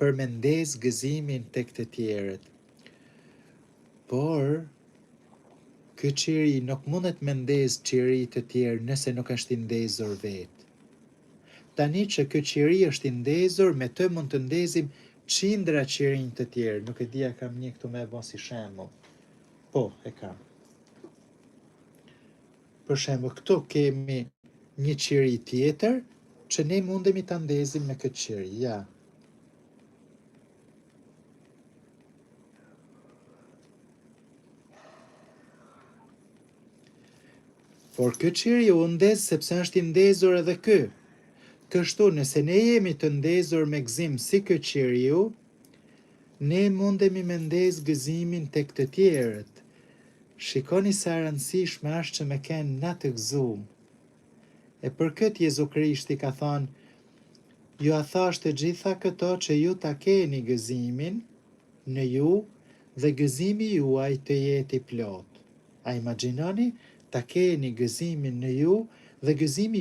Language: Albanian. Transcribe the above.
për me ndez gëzimin tek të tjerët. Por, ky qiri nuk mundet me ndez qiri të tjerë nëse nuk është i ndezur vetë. Tani që ky qiri është i ndezur, me të mund të ndezim qindra qirinj të tjerë. Nuk e dia kam një këtu me bo si shembull. Po, e kam. Për shembull, këtu kemi një qiri tjetër që ne mundemi ta ndezim me këtë qiri. Ja. Por ky qiri u ndez sepse është i ndezur edhe ky. Kështu, nëse ne jemi të ndezur me gëzim si ky qiriu, ne mundemi me ndez gëzimin tek të tjerët. Shikoni sa e rëndësishme është që me kenë na të gëzum. E për këtë Jezu Krishti ka thënë, ju a thash të gjitha këto që ju ta keni gëzimin në ju dhe gëzimi juaj të jetë i plot. A imagjinoni ta keni gëzimin në ju dhe gëzimi